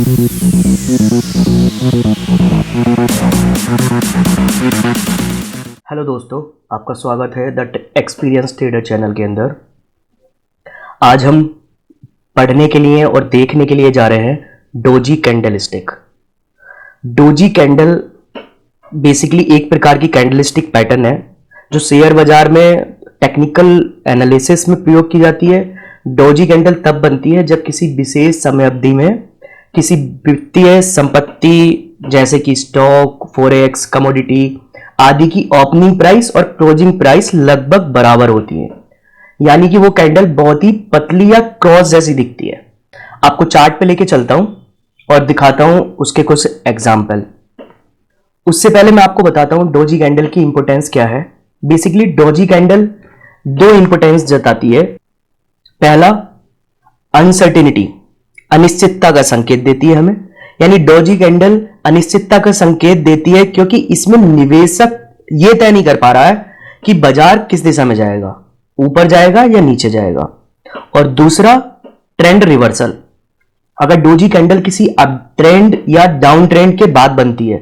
Hello दोस्तों, आपका स्वागत है द एक्सपीरियंस ट्रेडर चैनल के अंदर। आज हम पढ़ने के लिए और देखने के लिए जा रहे हैं doji candlestick. Doji candle basically एक प्रकार की कैंडलस्टिक पैटर्न है जो शेयर बाजार में टेक्निकल एनालिसिस में प्रयोग की जाती है। डोजी कैंडल तब बनती है जब किसी विशेष समय अवधि में किसी वित्तीय संपत्ति जैसे कि स्टॉक, फॉरेक्स, कमोडिटी आदि की ओपनिंग प्राइस और क्लोजिंग प्राइस लगभग बराबर होती है, यानी कि वो कैंडल बहुत ही पतली या क्रॉस जैसी दिखती है। आपको चार्ट पे लेके चलता हूं और दिखाता हूं उसके कुछ एग्जाम्पल। उससे पहले मैं आपको बताता हूं डोजी कैंडल की इंपोर्टेंस क्या है। बेसिकली डोजी कैंडल दो इंपोर्टेंस जताती है। पहला, अनसर्टेनिटी, अनिश्चितता का संकेत देती है हमें, यानी डोजी कैंडल अनिश्चितता का संकेत देती है क्योंकि इसमें निवेशक यह तय नहीं कर पा रहा है कि बाजार किस दिशा में जाएगा, ऊपर जाएगा या नीचे जाएगा। और दूसरा, ट्रेंड रिवर्सल। अगर डोजी कैंडल किसी अप ट्रेंड या डाउन ट्रेंड के बाद बनती है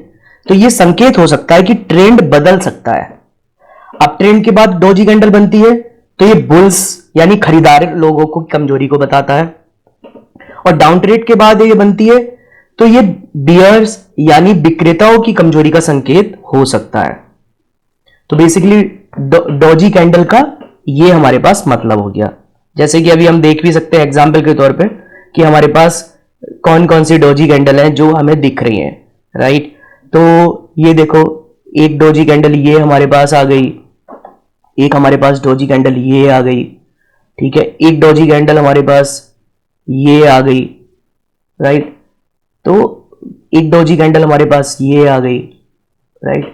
तो यह संकेत हो सकता है कि ट्रेंड बदल सकता है। अप ट्रेंड के बाद डोजी कैंडल बनती है तो यह बुल्स यानी खरीदार लोगों को कमजोरी को बताता है, और डाउन ट्रेंड के बाद यह बनती है तो ये बियर्स यानी विक्रेताओं की कमजोरी का संकेत हो सकता है। तो बेसिकली डोजी कैंडल का ये हमारे पास मतलब हो गया। जैसे कि अभी हम देख भी सकते हैं एग्जांपल के तौर पे कि हमारे पास कौन कौन सी डोजी कैंडल हैं जो हमें दिख रही हैं, राइट। तो ये देखो, एक डोजी कैंडल ये हमारे पास आ गई, एक हमारे पास डोजी कैंडल ये आ गई, ठीक है, एक डोजी कैंडल हमारे पास ये आ गई, राइट। तो एक डोजी कैंडल हमारे पास ये आ गई, राइट।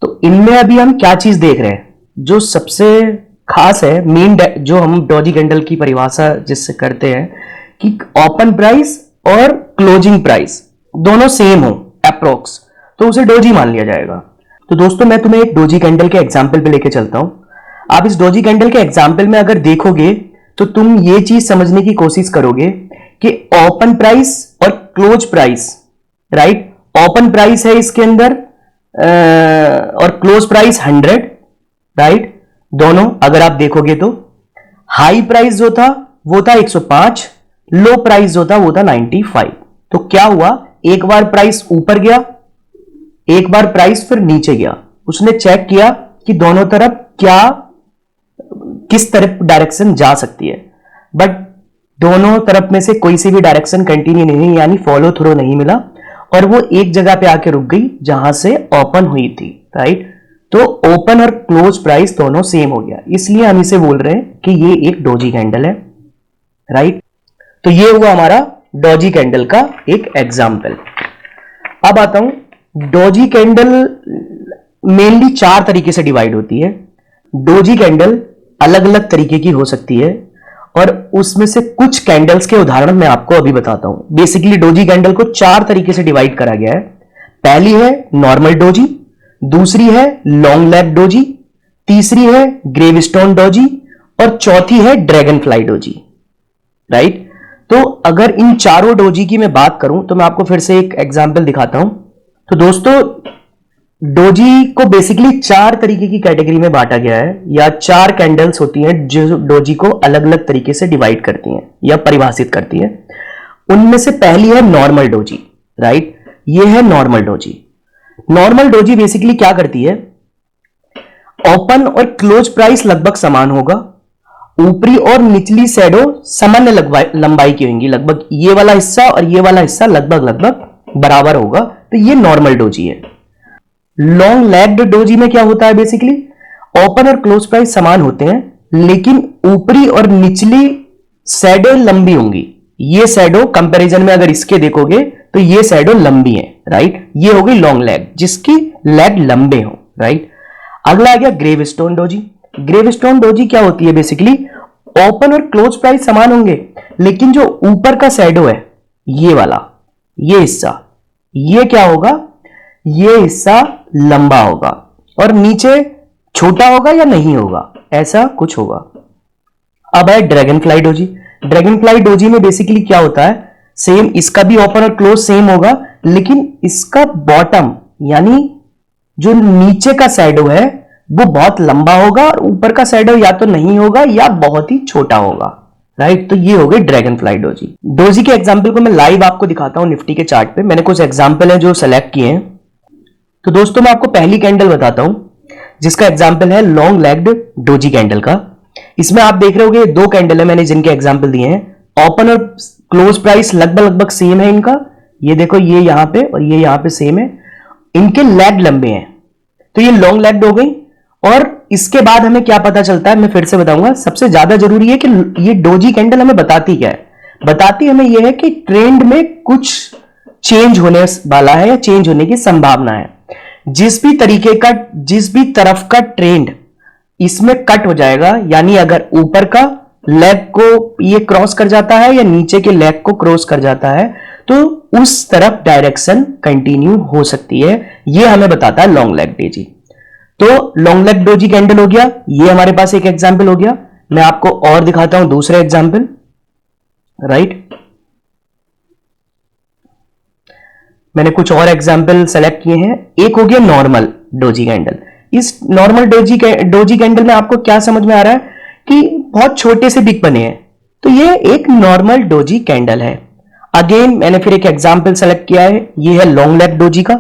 तो इनमें अभी हम क्या चीज देख रहे हैं जो सबसे खास है, मेन जो हम डोजी कैंडल की परिभाषा जिससे करते हैं कि ओपन प्राइस और क्लोजिंग प्राइस दोनों सेम हो अप्रोक्स, तो उसे डोजी मान लिया जाएगा। तो दोस्तों, मैं तुम्हें एक डोजी कैंडल के एग्जाम्पल पे लेके चलता हूं। आप इस डोजी कैंडल के एग्जाम्पल में अगर देखोगे तो तुम ये चीज समझने की कोशिश करोगे कि ओपन प्राइस और close price, right, open price है इसके अंदर और क्लोज प्राइस 100, राइट। दोनों अगर आप देखोगे तो हाई प्राइस जो था वो था 105, लो प्राइस जो था वो था 95। तो क्या हुआ, एक बार प्राइस ऊपर गया, एक बार प्राइस फिर नीचे गया। उसने चेक किया कि दोनों तरफ किस तरफ डायरेक्शन जा सकती है, बट दोनों तरफ में से कोई सी भी डायरेक्शन कंटिन्यू नहीं, यानी फॉलो थ्रू नहीं मिला, और वो एक जगह पे आके रुक गई जहां से ओपन हुई थी, राइट। तो ओपन और क्लोज प्राइस दोनों सेम हो गया, इसलिए हम इसे बोल रहे हैं कि ये एक डोजी कैंडल है, राइट। तो ये हुआ हमारा डोजी कैंडल का एक एग्जाम्पल। अब आता हूं, डोजी कैंडल मेनली 4 तरीके से डिवाइड होती है। डोजी कैंडल अलग अलग तरीके की हो सकती है और उसमें से कुछ कैंडल्स के उदाहरण मैं आपको अभी बताता हूं। बेसिकली डोजी कैंडल को 4 तरीके से डिवाइड करा गया है। पहली है नॉर्मल डोजी, दूसरी है लॉन्ग लैग डोजी, तीसरी है ग्रेवस्टोन डोजी और चौथी है ड्रैगन फ्लाई डोजी, राइट। तो अगर इन चारों डोजी की मैं बात करूं तो मैं आपको फिर से एक एग्जांपल दिखाता हूं। तो दोस्तों, डोजी को बेसिकली 4 तरीके की कैटेगरी में बांटा गया है, या 4 कैंडल्स होती हैं जो डोजी को अलग अलग तरीके से डिवाइड करती हैं या परिभाषित करती हैं। उनमें से पहली है नॉर्मल डोजी, राइट। ये है normal doji. Normal doji basically क्या करती है, ओपन और क्लोज प्राइस लगभग समान होगा, ऊपरी और निचली शैडो सामान्य लंबाई की होंगी, लगभग ये वाला हिस्सा और ये वाला हिस्सा लगभग बराबर होगा। तो ये नॉर्मल डोजी है। लॉन्ग लैग्ड डोजी में क्या होता है, बेसिकली ओपन और क्लोज प्राइस समान होते हैं लेकिन ऊपरी और निचली शैडो लंबी होंगी। ये शैडो कंपैरिजन में अगर इसके देखोगे तो ये शैडो लंबी है, राइट। ये हो गई लॉन्ग लैग जिसकी लैग लंबे हो, राइट। अगला आ गया ग्रेवस्टोन डोजी। ग्रेवस्टोन डोजी क्या होती है, बेसिकली ओपन और क्लोज प्राइस समान होंगे लेकिन जो ऊपर का शैडो है ये वाला, ये हिस्सा, ये क्या होगा, ये हिस्सा लंबा होगा और नीचे छोटा होगा या नहीं होगा, ऐसा कुछ होगा। अब है dragon fly doji. Dragon fly doji में बेसिकली क्या होता है, सेम इसका भी ओपन और क्लोज सेम होगा, लेकिन इसका बॉटम यानी जो नीचे का शैडो है वो बहुत लंबा होगा और ऊपर का शैडो या तो नहीं होगा या बहुत ही छोटा होगा, राइट। तो ये हो गई ड्रैगन फ्लाई डोजी। डोजी के एग्जाम्पल को मैं लाइव आपको दिखाता हूं निफ्टी के चार्ट पे। मैंने कुछ एग्जाम्पल है जो सेलेक्ट किए हैं। तो दोस्तों मैं आपको पहली कैंडल बताता हूं जिसका एग्जाम्पल है लॉन्ग लेग्ड डोजी कैंडल का। इसमें आप देख रहे होगे दो कैंडल है मैंने जिनके एग्जाम्पल दिए हैं। ओपन और क्लोज प्राइस लगभग सेम है इनका। ये देखो ये यहां पे और ये यहां पे सेम है। इनके लेग लंबे हैं तो ये लॉन्ग लेग्ड हो गई। और इसके बाद हमें क्या पता चलता है मैं फिर से बताऊंगा। सबसे ज्यादा जरूरी है कि ये डोजी कैंडल हमें बताती क्या है। बताती हमें यह है कि ट्रेंड में कुछ चेंज होने वाला है या चेंज होने की संभावना है। जिस भी तरफ का ट्रेंड इसमें कट हो जाएगा, यानी अगर ऊपर का लेग को ये क्रॉस कर जाता है या नीचे के लेग को क्रॉस कर जाता है तो उस तरफ डायरेक्शन कंटिन्यू हो सकती है। ये हमें बताता है लॉन्ग लेग डोजी। तो लॉन्ग लेग डोजी कैंडल हो गया, ये हमारे पास एक एग्जांपल हो गया। मैं आपको और दिखाता हूं दूसरा एग्जांपल, राइट। मैंने कुछ और एग्जांपल सेलेक्ट किए हैं। एक हो गया नॉर्मल डोजी कैंडल। इस नॉर्मल डोजी कैंडल में आपको क्या समझ में आ रहा है कि बहुत छोटे से बिग बने हैं, तो ये एक नॉर्मल डोजी कैंडल है। अगेन मैंने फिर एक एग्जांपल सेलेक्ट किया है, ये है लॉन्ग लेग डोजी का।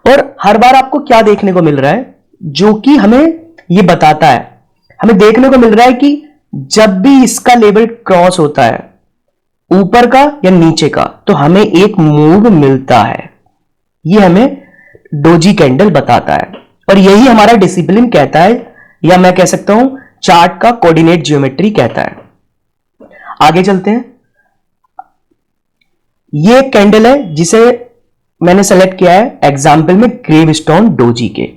और हर बार आपको क्या देखने को मिल रहा है जो कि हमें ये बताता है, हमें देखने को मिल रहा है कि जब भी इसका लेवल क्रॉस होता है ऊपर का या नीचे का तो हमें एक मूव मिलता है। ये हमें डोजी कैंडल बताता है और यही हमारा डिसिप्लिन कहता है, या मैं कह सकता हूं चार्ट का कोऑर्डिनेट ज्योमेट्री कहता है। आगे चलते हैं। ये एक कैंडल है जिसे मैंने सेलेक्ट किया है एग्जाम्पल में ग्रेवस्टोन डोजी के।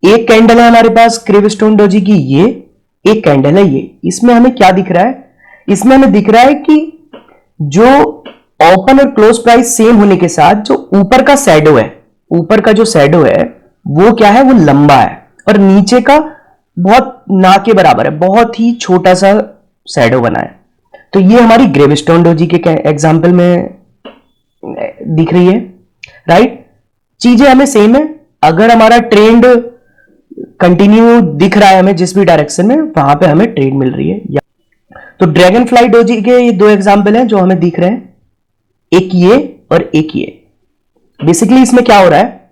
एक कैंडल है हमारे पास ग्रेवस्टोन डोजी की, ये एक कैंडल है ये। इसमें हमें क्या दिख रहा है, इसमें हमें दिख रहा है कि जो ओपन और क्लोज प्राइस सेम होने के साथ जो ऊपर का शैडो है, ऊपर का जो शैडो है वो क्या है, वो लंबा है और नीचे का बहुत ना के बराबर है, बहुत ही छोटा सा शैडो बना है। तो ये हमारी ग्रेवस्टोन डोजी के एग्जाम्पल में दिख रही है, राइट। चीजें हमें सेम है। अगर हमारा ट्रेंड कंटिन्यू दिख रहा है हमें जिस भी डायरेक्शन में, वहां पे हमें ट्रेंड मिल रही है। तो ड्रैगन फ्लाई डोजी के ये दो एग्जाम्पल हैं जो हमें दिख रहे हैं, एक ये और एक ये। बेसिकली इसमें क्या हो रहा है,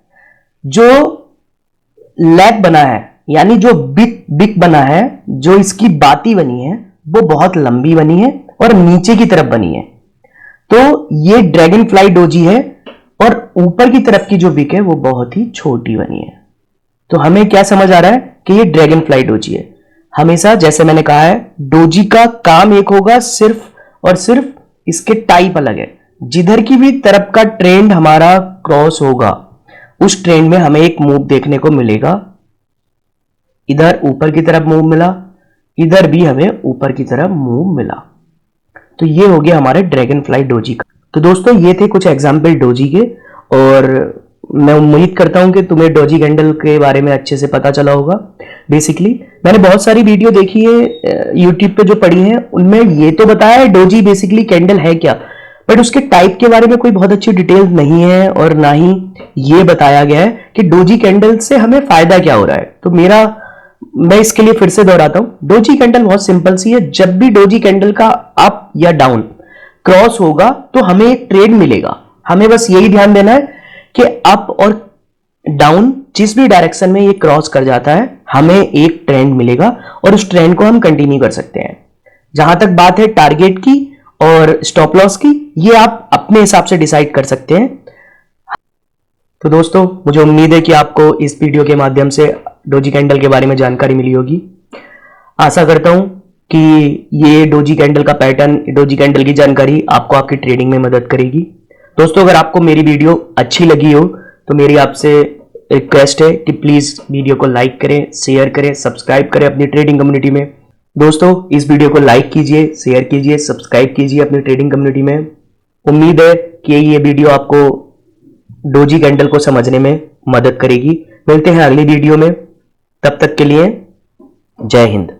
जो लेग बना है यानी जो बिग बना है, जो इसकी बाती बनी है वो बहुत लंबी बनी है और नीचे की तरफ बनी है। तो ये ड्रैगन फ्लाई डोजी है और ऊपर की तरफ की जो बिक है वो बहुत ही छोटी बनी है। तो हमें क्या समझ आ रहा है कि ये ड्रैगन फ्लाई डोजी है। हमेशा जैसे मैंने कहा है डोजी का काम एक होगा, सिर्फ और सिर्फ इसके टाइप अलग है। जिधर की भी तरफ का ट्रेंड हमारा क्रॉस होगा उस ट्रेंड में हमें एक मूव देखने को मिलेगा। इधर ऊपर की तरफ मूव मिला, इधर भी हमें ऊपर की तरफ मूव मिला। तो ये हो गया हमारे ड्रैगन फ्लाई डोजी का। तो दोस्तों ये थे कुछ एग्जाम्पल डोजी के, और मैं उम्मीद करता हूं कि तुम्हें डोजी कैंडल के बारे में अच्छे से पता चला होगा। बेसिकली मैंने बहुत सारी वीडियो देखी है यूट्यूब पे जो पढ़ी है, उनमें ये तो बताया है डोजी बेसिकली कैंडल है क्या, बट उसके टाइप के बारे में कोई बहुत अच्छी डिटेल नहीं है और ना ही ये बताया गया है कि डोजी कैंडल से हमें फायदा क्या हो रहा है। तो मैं इसके लिए फिर से दोहराता हूं, डोजी कैंडल बहुत सिंपल सी है। जब भी डोजी कैंडल का अप या डाउन क्रॉस होगा तो हमें एक ट्रेंड मिलेगा। हमें बस यही ध्यान देना है कि अप और डाउन जिस भी डायरेक्शन में ये क्रॉस कर जाता है हमें एक ट्रेंड मिलेगा और उस ट्रेंड को हम कंटिन्यू कर सकते हैं। जहां तक बात है टारगेट की और स्टॉप लॉस की, ये आप अपने हिसाब से डिसाइड कर सकते हैं। तो दोस्तों मुझे उम्मीद है कि आपको इस वीडियो के माध्यम से डोजी कैंडल के बारे में जानकारी मिली होगी। आशा करता हूं कि ये डोजी कैंडल का पैटर्न, डोजी कैंडल की जानकारी आपको आपकी ट्रेडिंग में मदद करेगी। दोस्तों अगर आपको मेरी वीडियो अच्छी लगी हो तो मेरी आपसे रिक्वेस्ट है कि प्लीज वीडियो को लाइक करें, शेयर करें, सब्सक्राइब करें अपनी ट्रेडिंग कम्युनिटी में। दोस्तों इस वीडियो को लाइक कीजिए, शेयर कीजिए, सब्सक्राइब कीजिए अपनी ट्रेडिंग कम्युनिटी में। उम्मीद है कि ये वीडियो आपको डोजी कैंडल को समझने में मदद करेगी। मिलते हैं अगली वीडियो में, तब तक के लिए जय हिंद।